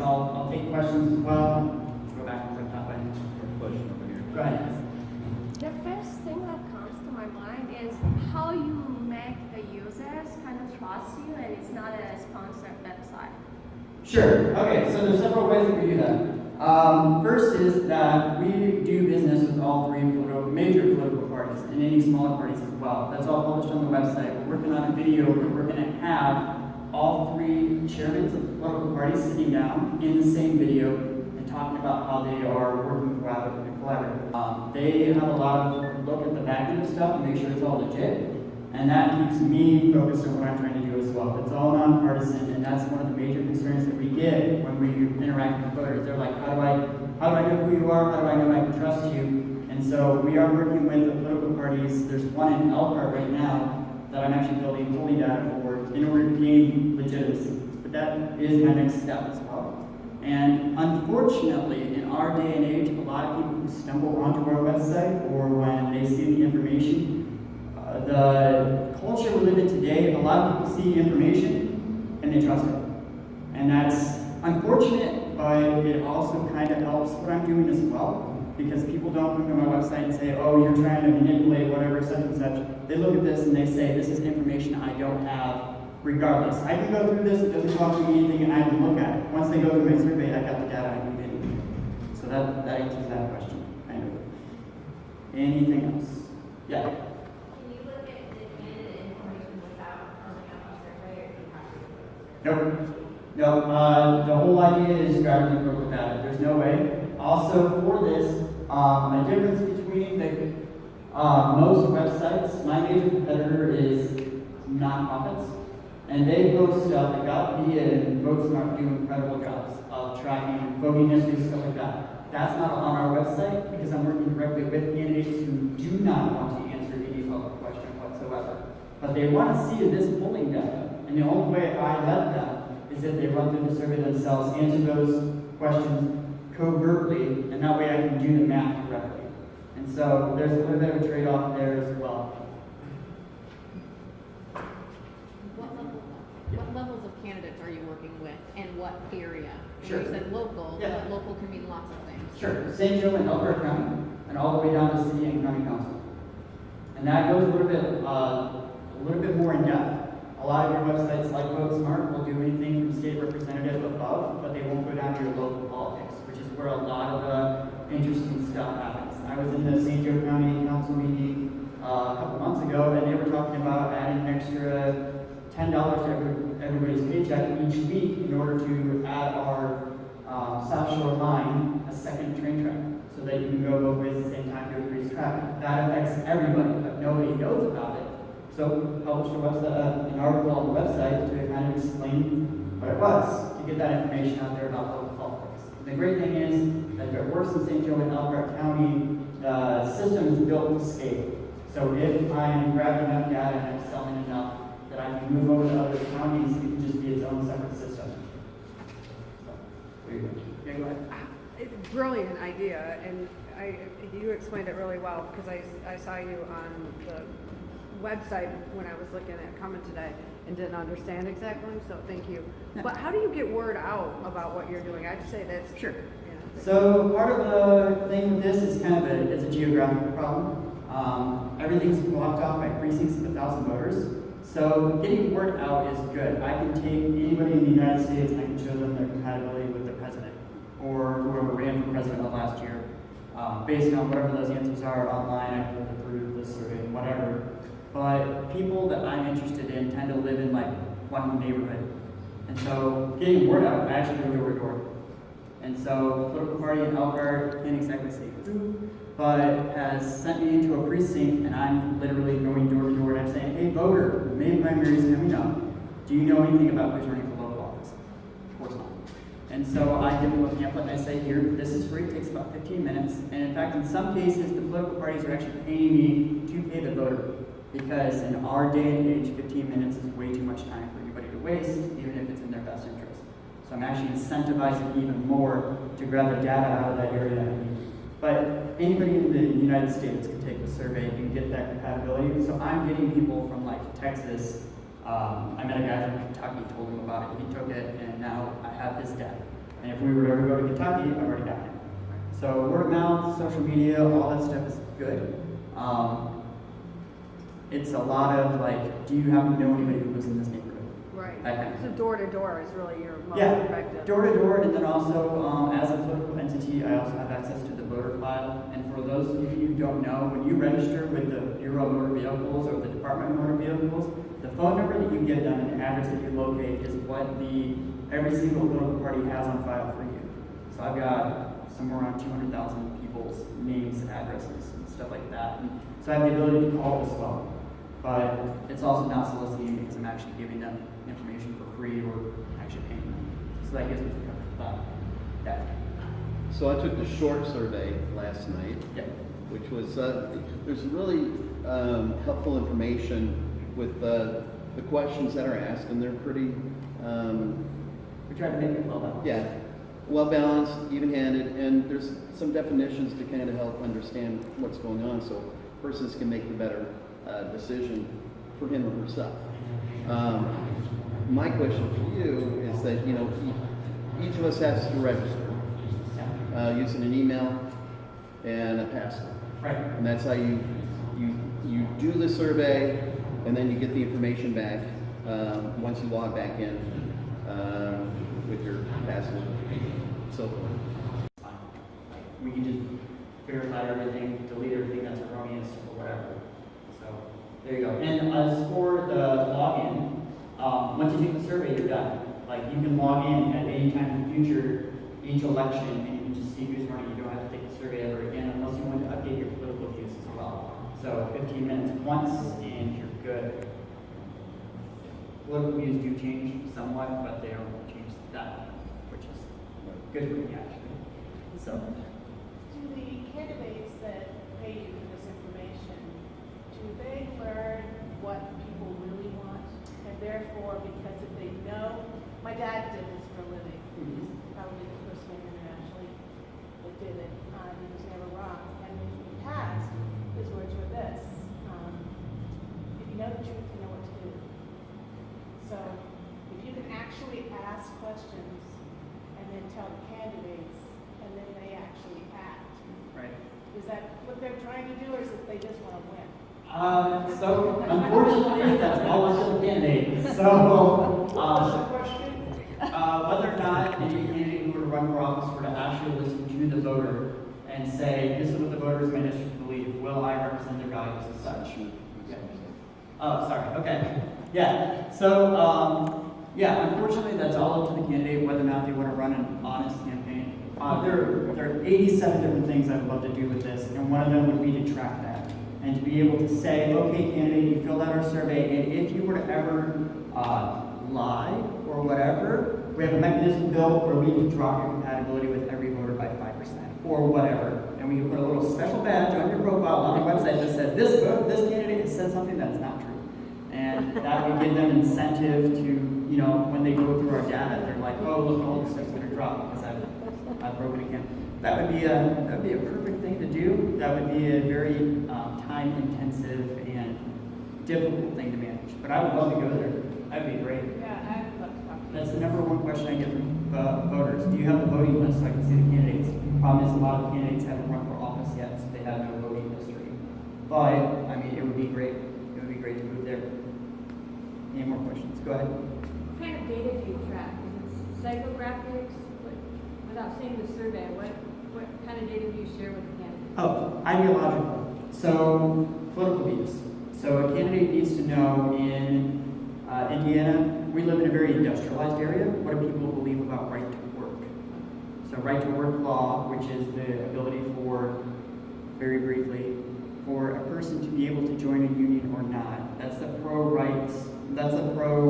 so I'll take questions as well. Let's go back and click that way. Question over here. Go ahead. The first thing that comes to my mind is how you make the users kind of trust you and it's not a sponsored website. Sure. Okay, so there's several ways that we do that. First is that we do business with all three major political parties and any smaller parties as well. That's all published on the website. We're working on a video where we're going to have all three chairmen of the political parties sitting down in the same video and talking about how they are working collaboratively. They have a lot of look at the back end of stuff and make sure it's all legit. And that keeps me focused on what I'm trying to do as well. It's all nonpartisan, and that's one of the major concerns that we get when we interact with voters. They're like, how do I know who you are? How do I know I can trust you? And so we are working with the political parties. There's one in Elkhart right now that I'm actually building polling data for in order to gain legitimacy. But that is my next step as well. And unfortunately, in our day and age, a lot of people who stumble onto our website or when they see the information, the culture we live in today, a lot of people see information and they trust it. And that's unfortunate, but it also kind of helps what I'm doing as well, because people don't come to my website and say, oh, you're trying to manipulate whatever, such and such. They look at this and they say, this is information I don't have regardless. I can go through this, it doesn't cost me anything, and I can look at it. Once they go through my survey, I got the data I need anyway. So that answers that question, kind of. Anything else? Yeah? Can you look at the candidate information without filling out a survey, or do you have to do it? Nope. No, the whole idea is grabbing the political data. There's no way. Also, for this, a difference between the most websites, my major competitor is nonprofits, and they post stuff that got me and VoteSmart do incredible jobs of tracking voting history, stuff like that. That's not on our website because I'm working directly with candidates who do not want to answer any public question whatsoever. But they want to see this polling data, and the only way I let them is if they run through the survey themselves, answer those questions covertly, and that way I can do the math correctly. And so there's a little bit of a trade-off there as well. What levels of candidates are you working with, and what area? Sure. You said local, Yeah. but local can mean lots of things. Sure, St. Joe and Elkhart County, and all the way down to city and county council. And that goes a little bit more in depth. A lot of your websites like VoteSmart will do anything from state representative above, but they won't go down to your local politics, which is where a lot of the interesting stuff happens. I was in the St. Joe County Council meeting a couple months ago, and they were talking about adding an extra $10 to everybody's paycheck each week in order to add our South Shore line a second train track, so that you can go both ways at the same time to increase traffic. That affects everybody, but nobody knows about it. So published an article on the website to kind of explain what it was, to get that information out there about local politics. The great thing is that if it works in St. Joe and Elkhart County, the system is built to scale. So if I'm grabbing enough data and I'm selling enough that I can move over to other counties, it can just be its own separate system. So, there you go. Yeah, go ahead. It's a brilliant idea, and you explained it really well, because I saw you on the website when I was looking at coming today and didn't understand exactly, so thank you. Yeah. But how do you get word out about what you're doing? I'd say that's Sure. Yeah. So part of the thing with this is kind of it's a geographical problem. Everything's blocked off by precincts of 1,000 voters. So getting word out is good. I can take anybody in the United States and I can show them their compatibility with the president or whoever ran for president of last year. Based on whatever those answers are online, I can look through the survey, whatever. But people that I'm interested in tend to live in like one neighborhood. And so getting word out, I actually go door to door. And so the political party in Elkhart, can't exactly say who, but has sent me into a precinct and I'm literally going door to door and I'm saying, hey voter, May primary is coming up. Do you know anything about who's running for local office? Of course not. And so I give them a pamphlet and I say, here, this is free, it takes about 15 minutes. And in fact, in some cases, the political parties are actually paying me to pay the voter. Because in our day and age, 15 minutes is way too much time for anybody to waste, even if it's in their best interest. So I'm actually incentivizing even more to grab the data out of that area. But anybody in the United States can take the survey and get that compatibility. So I'm getting people from like Texas. I met a guy from Kentucky, told him about it. He took it, and now I have his data. And if we were to ever go to Kentucky, I've already got it. So word of mouth, social media, all that stuff is good. It's a lot of like, do you happen to know anybody who lives in this neighborhood? Right. That kind of So door to door is really your most Yeah, effective. door to door, and then also as a political entity, I also have access to the voter file. And for those of you who don't know, when you register with the Bureau of Motor Vehicles or the Department of Motor Vehicles, the phone number that you give them and the address that you locate is what every single political party has on file for you. So I've got somewhere around 200,000 people's names, addresses, and stuff like that. And so I have the ability to call as well. But it's also not soliciting because I'm actually giving them information for free or actually paying them. So that gives me the coverage of that. So I took the short survey last night, Yep. which was, there's really helpful information with the questions that are asked, and they're pretty, We tried to make it well balanced. yeah, well balanced, even-handed, and there's some definitions to kind of help understand what's going on so persons can make the better decision for him or herself. My question for you is that, you know, each of us has to register using an email and a password. Right. And that's how you do the survey, and then you get the information back once you log back in with your password, so forth. We can just verify everything, delete everything that's erroneous or whatever. So there you go. And as for the login, once you take the survey, you're done. Like you can log in at any time in the future, each election, and you can just see who's running. You don't have to take the survey ever again unless you want to update your political views as well. So 15 minutes once and you're good. Political views do change somewhat, but they don't change that much, which is good for me actually. So Do the candidates that pay you for this information, do they learn what people really want? And therefore, because if they know, my dad did this for a living. He's probably the first man internationally that did it. He was never wrong. And when he passed, his words were this: if you know the truth, you know what to do. So if you can actually ask questions and then tell the candidates, and then they actually act. right. Is that what they're trying to do, or is it they just want to win? So unfortunately, that's all up to the candidate. So What's the question? whether or not any candidate who would run for office were to actually listen to the voter and say, this is what the voters may district believe, will I represent their values as such? Yeah. Oh, sorry, okay. Yeah, so, yeah, unfortunately, that's all up to the candidate, whether or not they want to run an honest campaign. There are 87 different things I would love to do with this, and one of them would be to track that. And to be able to say, okay, candidate, you filled out our survey, and if you were to ever lie or whatever, we have a mechanism built where we can drop your compatibility with every voter by 5% or whatever. And we can put a little special badge on your profile on the website that says, this candidate has said something that is not true. And that would give them incentive to, you know, when they go through our data, they're like, oh, look, all this stuff's going to drop because I've broken again. That would be a perfect thing to do. That would be a very time-intensive and difficult thing to manage. But I would love to go there. That'd be great. Yeah, I would love to talk to you. That's the number one question I get from voters. Do you have a voting list so I can see the candidates? Problem is, a lot of candidates haven't run for office yet, so they have no voting history. But I mean, it would be great. It would be great to move there. Any more questions? Go ahead. What kind of data do you track? Is it psychographics? Without seeing the survey, what kind of data do you share with the candidate? Oh, ideological. So political views. So a candidate needs to know in Indiana, we live in a very industrialized area. What do people believe about right to work? So right to work law, which is the ability for, very briefly, for a person to be able to join a union or not. That's the that's the pro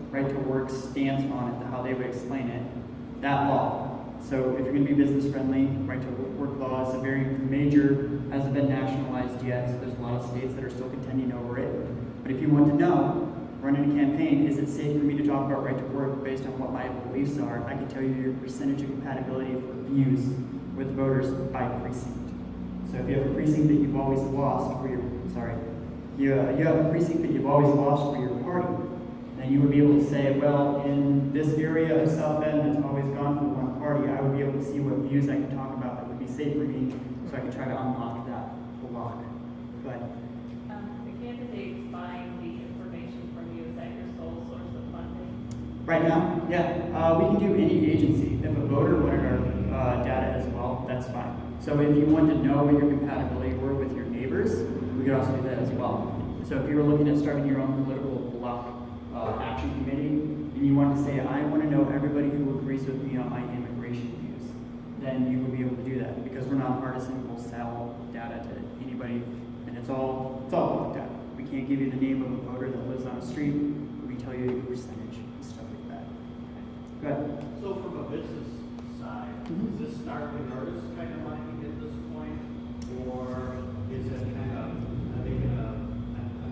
right to work stance on it, how they would explain it. That law. So if you're going to be business friendly, right to work law is a very major, hasn't been nationalized yet, so there's a lot of states that are still contending over it. But if you want to know, running a campaign, is it safe for me to talk about right to work based on what my beliefs are? I can tell you your percentage of compatibility for views with voters by precinct. So if you have a precinct that you've always lost for your, you have a precinct that you've always lost for your party, then you would be able to say, well, in this area of South Bend that's always gone for one party, I would be able to see what views I can talk about that would be safe for me, so I can try to unlock that block. But The candidates buying the information from you, is that your sole source of funding? right now, yeah, we can do any agency. If a voter wanted our data as well, that's fine. So if you want to know what your compatibility were with your neighbors, we could also do that as well. So if you were looking at starting your own political block action committee, and you wanted to say, I want to know everybody who agrees with me on my immigration views, then you would be able to do that because we're nonpartisan. We'll sell data to anybody, and it's all looked at. We can't give you the name of a voter that lives on a street. We tell you your percentage and stuff like that. Go ahead. So from a business side, is this starting artist kind of mining at this point? Or is it kind of, are they gonna,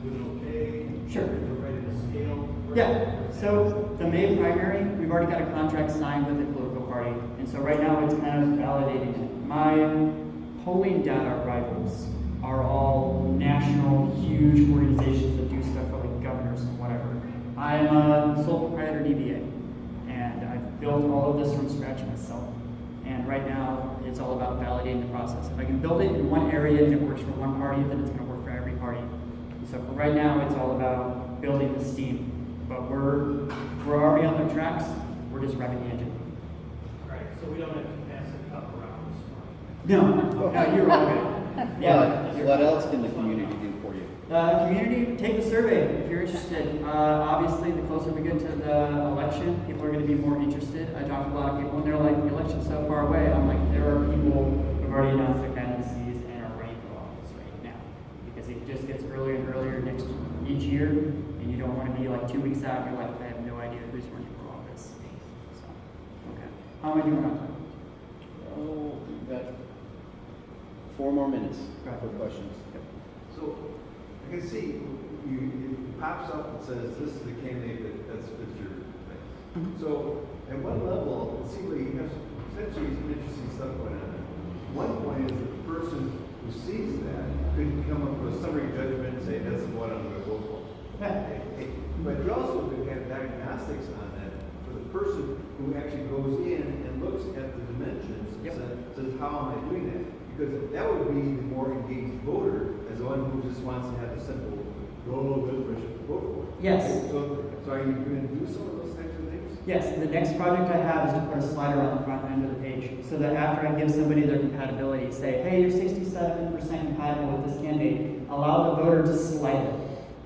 doing okay? Sure. They're ready to scale? Yeah, so the May primary, we've already got a contract signed with the political party, and so right now it's kind of validating it. My polling data rivals are all national, huge organizations that do stuff for like governors and whatever. I'm a sole proprietor DBA, and I've built all of this from scratch myself. And right now, it's all about validating the process. If I can build it in one area and it works for one party, then it's going to work for every party. And so for right now, it's all about building the steam. But we're already on the tracks. We're just revving the engine. Right, so we don't have to pass a cup around this morning. No, you're all good. Yeah. What else can the community do for you? Community, take the survey if you're interested. Obviously, the closer we get to the election, people are going to be more interested. I talk to a lot of people, and they're like, the election's so far away. I'm like, there are people who've already announced their candidacies and are running for office right now. Because it just gets earlier and earlier each year, and you don't want to be like 2 weeks out, and you're like, I have no idea who's running for office. So, okay. How am I doing on time? Oh, we've got 4 more minutes Right. for questions. So I can see it pops up and says this is the candidate that best fits your thing. So at one level, it seems like you have potentially some interesting stuff going on. One point is that the person who sees that could come up with a summary judgment and say that's the one I'm going to vote for. But you also could have diagnostics on that for the person who actually goes in and looks at the dimensions and says, how am I doing that? Because that would be the more engaged voter as the one who just wants to have a simple roll of information to vote for. Yes. So are you going to do some of those types of things? Yes, the next project I have is to put a slider on the front end of the page so that after I give somebody their compatibility, say, hey, you're 67% compatible with this candidate, allow the voter to slide it.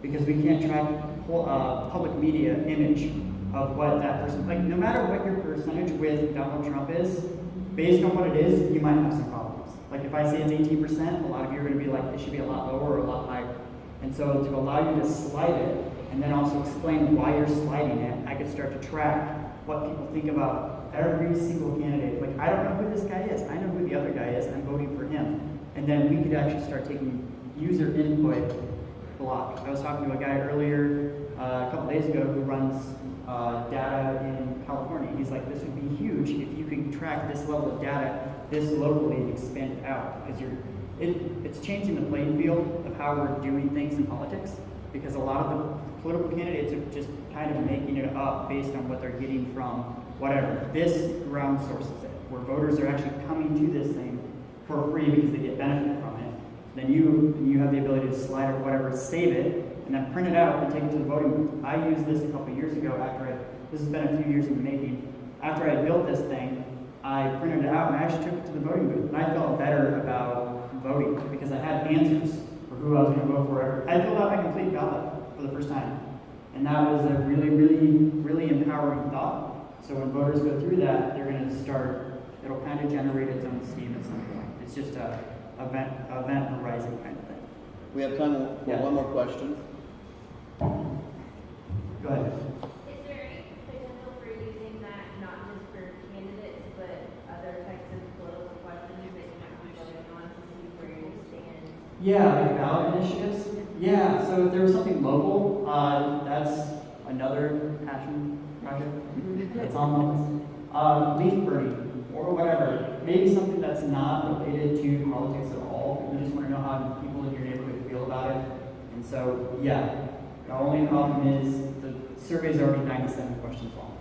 Because we can't track public media image of what that person, like no matter what your percentage with Donald Trump is, based on what it is, you might have some problems. Like if I say it's 18%, a lot of you are going to be like, it should be a lot lower or a lot higher. And so to allow you to slide it, and then also explain why you're sliding it, I could start to track what people think about every single candidate. Like, I don't know who this guy is. I know who the other guy is. I'm voting for him. And then we could actually start taking user input block. I was talking to a guy earlier, a couple days ago, who runs data in California. He's like, this would be huge if you could track this level of data this locally and expand it out. Because it's changing the playing field of how we're doing things in politics. Because a lot of the political candidates are just kind of making it up based on what they're getting from whatever. This ground sources it, where voters are actually coming to this thing for free because they get benefit from it. Then you have the ability to slide or whatever, save it, and then print it out and take it to the voting booth. I used this a couple years ago this has been a few years in the making. After I built this thing, I printed it out and I actually took it to the voting booth. And I felt better about voting because I had answers for who I was going to vote for. I filled out my complete ballot for the first time. And that was a really, really, really empowering thought. So when voters go through that, they're going to start, it'll kind of generate its own steam at some point. It's just a event horizon kind of thing. We have time for one more question. Go ahead. Is there any potential for using that not just for candidates, but other types of political questions that you might be voting on to see where you stand? Yeah, like ballot initiatives. Yeah, so if there was something local, that's another passion project. It's on the list. Leaf burning or whatever. Maybe something that's not related to politics at all. You just want to know how people in your neighborhood feel about it. And so, yeah, the only problem is the survey's already 97 questions long.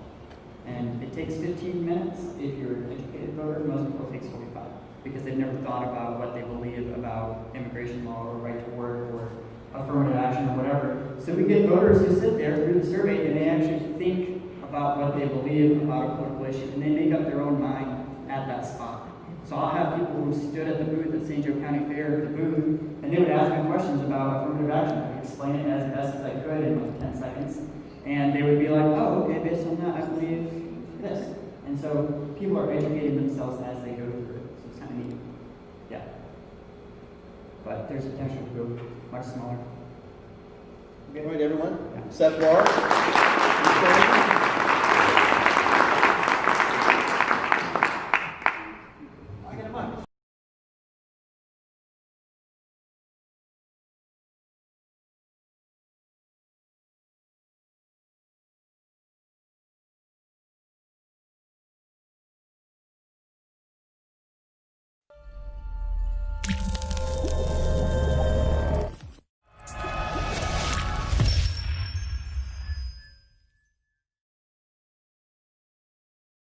And it takes 15 minutes if you're an educated voter. Most people it takes 45 because they've never thought about what they believe about immigration law or right to work or affirmative action or whatever. So we get voters who sit there through the survey and they actually think about what they believe about a political issue and they make up their own mind at that spot. So I'll have people who stood at the booth at St. Joe County Fair at the booth and they would ask me questions about affirmative action. I would explain it as best as I could in like 10 seconds. And they would be like, oh, okay, based on that, I believe this. And so people are educating themselves as they go through it. So it's kind of neat. Yeah. But there's potential to go much smaller. All right, everyone. Yeah. Seth Lohr.